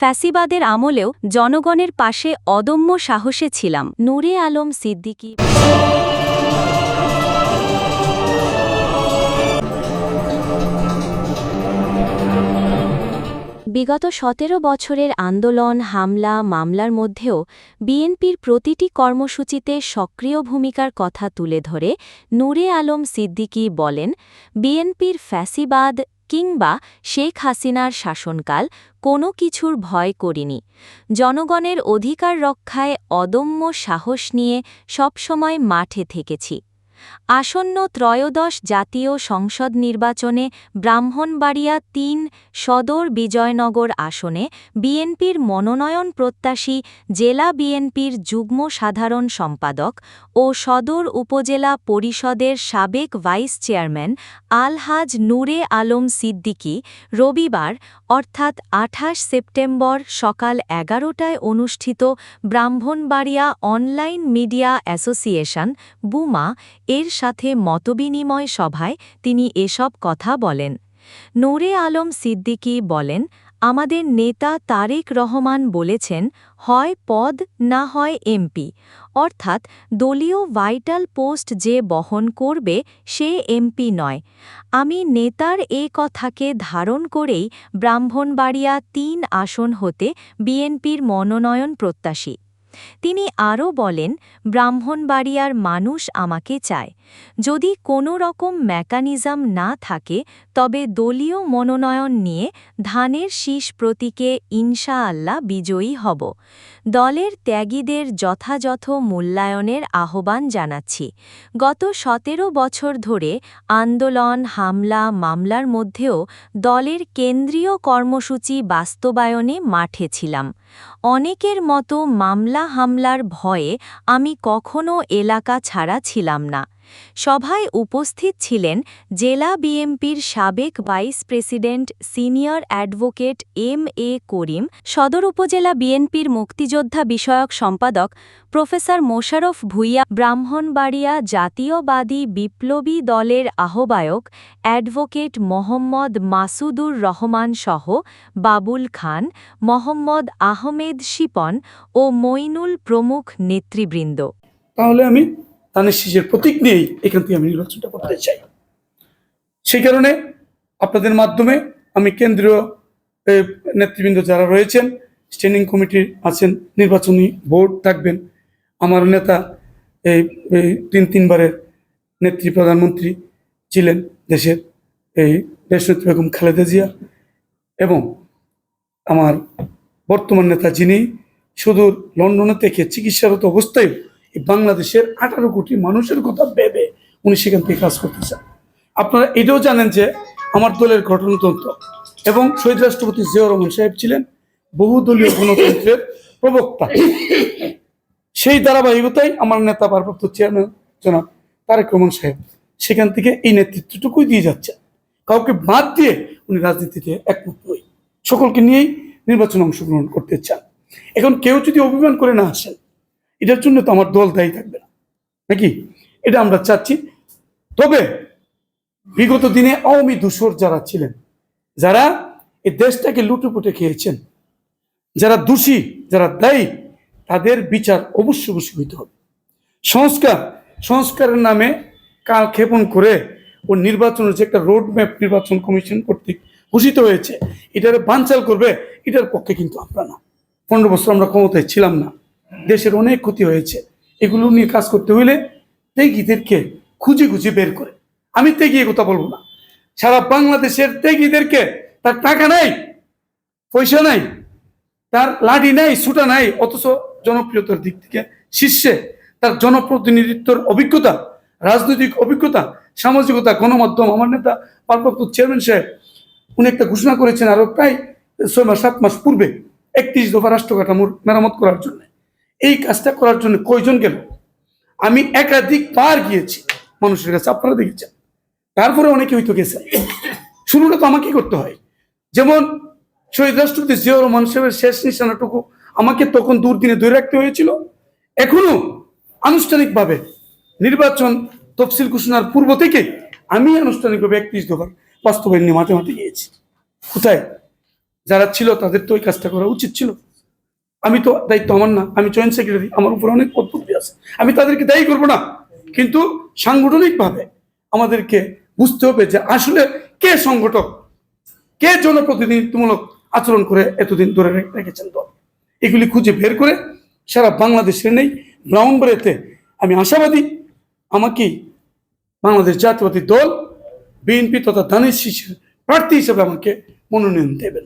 ফ্যাসিবাদের আমলেও জনগণের পাশে অদম্য সাহসে ছিলাম। নূরে আলম সিদ্দিকী। বিগত ১৭ বছরের আন্দোলন, হামলা, মামলার মধ্যেও বিএনপির প্রতিটি কর্মসূচিতে সক্রিয় ভূমিকার কথা তুলে ধরে নূরে আলম সিদ্দিকী বলেন, বিএনপির ফ্যাসিবাদ কিংবা শেখ হাসিনার শাসনকাল কোনো কিছুর ভয় করিনি। জনগণের অধিকার রক্ষায় অদম্য সাহস নিয়ে সবসময় মাঠে থেকেছি। আসন্ন ত্রয়োদশ জাতীয় সংসদ নির্বাচনে ব্রাহ্মণবাড়িয়া ৩ সদর বিজয়নগর আসনে বিএনপির মনোনয়ন প্রত্যাশী জেলা বিএনপির যুগ্ম সাধারণ সম্পাদক ও সদর উপজেলা পরিষদের সাবেক ভাইস চেয়ারম্যান আলহাজ নূরে আলম সিদ্দিকী রবিবার অর্থাৎ ২৮ সেপ্টেম্বর সকাল ১১টায় অনুষ্ঠিত ব্রাহ্মণবাড়িয়া অনলাইন মিডিয়া অ্যাসোসিয়েশন বুমা এর সাথে মতবিনিময় সভায় তিনি এসব কথা বলেন। নূরে আলম সিদ্দিকী বলেন, আমাদের নেতা তারেক রহমান বলেছেন, হয় পদ না হয় এমপি, অর্থাৎ দলীয় ভাইটাল পোস্ট যে বহন করবে সে এমপি নয়। আমি নেতার এ কথাকে ধারণ করেই ব্রাহ্মণবাড়িয়া ৩ আসন হতে বিএনপির মনোনয়ন প্রত্যাশী। তিনি আরও বলেন, ব্রাহ্মণবাড়িয়ার মানুষ আমাকে চায়। যদি কোনো রকম মেকানিজম না থাকে তবে দলীয় মনোনয়ন নিয়ে ধানের শীষ প্রতীকে ইনশাআল্লাহ বিজয়ী হব। দলের ত্যাগীদের যথাযথ মূল্যায়নের আহ্বান জানাচ্ছি। গত ১৭ বছর ধরে আন্দোলন, হামলা, মামলার মধ্যেও দলের কেন্দ্রীয় কর্মসূচি বাস্তবায়নে মাঠে ছিলাম। অনেকের মতো মামলা হামলার ভয়ে আমি কখনো এলাকা ছাড়া ছিলাম না। সভায় উপস্থিত ছিলেন জেলা বিএনপির সাবেক vice president senior advocate M A. Karim, সদর উপজেলা বিএনপির মুক্তিযোদ্ধা বিষয়ক সম্পাদক প্রফেসর মোশাররফ ভূঁইয়া, ব্রাহ্মণবাড়িয়া জাতীয়বাদী বিপ্লবী দলের আহ্বায়ক অ্যাডভোকেট মোহাম্মদ মাসুদুর রহমান সহ বাবুল খান, মোহাম্মদ আহমেদ শিপন ও মইনুল প্রমুখ নেতৃবৃন্দ। তাহলে আমি ধানের শীষের প্রতীক নিয়েই এখান থেকে আমি নির্বাচনটা করতে চাই। সেই কারণে আপনাদের মাধ্যমে আমি কেন্দ্রীয় নেতৃবৃন্দ যারা রয়েছেন, স্ট্যান্ডিং কমিটির আছেন, নির্বাচনী বোর্ড থাকবেন, আমার নেতা এই ৩বারের নেত্রী প্রধানমন্ত্রী ছিলেন দেশের, এই দেশনেত্রী বেগম খালেদা জিয়া, এবং আমার বর্তমান নেতা যিনি সুদূর লন্ডনে থেকে চিকিৎসারত অবস্থায় বাংলাদেশের ১৮ কোটি মানুষের কথা ভেবে উনি সেখান থেকে কাজ করতে চান। আপনারা এটাও জানেন যে আমার দলের গঠনতন্ত্র এবং শহীদ রাষ্ট্রপতি জিয়াউর রহমান সাহেব ছিলেন বহুদলীয় গণতন্ত্রের প্রবক্তা। সেই ধারাবাহিকতায় আমার নেতা ভারপ্রাপ্ত চেয়ারম্যান জনাব তারেক রহমান সাহেব সেখান থেকে এই নেতৃত্বটুকুই দিয়ে যাচ্ছে। কাউকে বাদ দিয়ে উনি রাজনীতিতে একমত নই, সকলকে নিয়েই নির্বাচনে অংশগ্রহণ করতে চান। এখন কেউ যদি অভিমান করে না আসেন, এটার জন্য তো আমার দল দায়ী থাকবে না, নাকি? এটা আমরা চাচ্ছি। তবে বিগত দিনে আওয়ামী দূষর যারা ছিলেন, যারা এই দেশটাকে লুটেপুটে খেয়েছেন, যারা দোষী, যারা দায়ী, তাদের বিচার অবশ্যই হইতে হবে। সংস্কারের নামে কাল ক্ষেপণ করে ও নির্বাচনের যে একটা রোড ম্যাপ নির্বাচন কমিশন কর্তৃক ঘোষিত হয়েছে, এটার বানচাল করবে, এটার পক্ষে কিন্তু আমরা না। 15 বছর আমরা ক্ষমতায় ছিলাম না, দেশের অনেক ক্ষতি হয়েছে। এগুলো নিয়ে কাজ করতে হইলে ত্যাগীদেরকে খুঁজে খুঁজে বের করে, আমি ত্যাগী কথা বলবো না, সারা বাংলাদেশের ত্যাগীদেরকে, তার টাকা নাই, পয়সা নাই, তার লাঠি নাই, ছুটা নাই, অথচ জনপ্রিয়তার দিক থেকে শীর্ষে, তার জনপ্রতিনিধিত্বের অভিজ্ঞতা, রাজনৈতিক অভিজ্ঞতা, সামাজিকতা, গণমাধ্যম। আমার নেতা ভারপ্রাপ্ত চেয়ারম্যান সাহেব উনি একটা ঘোষণা করেছেন আরো প্রায় 6-7 মাস পূর্বে 31 দফা রাষ্ট্র কাঠামোর মেরামত করার জন্য। এই কাজটা করার জন্য কয়জন গেল? আমি একাধিক বার গিয়েছি মানুষের কাছে, আপনারা দেখেছেন। তারপরে অনেকে হয়তো গেছে, শুরুটা তো আমাকে করতে হয়। যেমন শহীদ রাষ্ট্রপতি জিয়াউর রহমান সাহেবের শেষ নিশানাটুকু আমাকে তখন দুর্দিনে ধরে রাখতে হয়েছিল। এখনো আনুষ্ঠানিকভাবে নির্বাচন তফসিল ঘোষণার পূর্ব থেকে আমি আনুষ্ঠানিকভাবে 31 দফার বাস্তবায়ন নিয়ে মাঠে মাঠে গিয়েছি। কোথায়? যারা ছিল তাদের তো ওই কাজটা করা উচিত ছিল। আমি তো দায়িত্ব আমার না, আমি জয়েন্ট সেক্রেটারি, আমার উপর অনেক পদ্ধতি আছে, আমি তাদেরকে দায়ী করবো না। কিন্তু সাংগঠনিকভাবে আমাদেরকে বুঝতে হবে যে আসলে কে সংগঠক, কে জনপ্রতিনিধিত্বমূলক আচরণ করে এতদিন ধরে রেখেছেন দল, এগুলি খুঁজে বের করে সারা বাংলাদেশে নেই। ব্রাহ্মণবাড়িয়াতে আমি আশাবাদী আমাকেই বাংলাদেশ জাতীয়তাবাদী দল বিএনপি তথা ধানের শীষের প্রার্থী হিসেবে আমাকে মনোনয়ন দেবেন।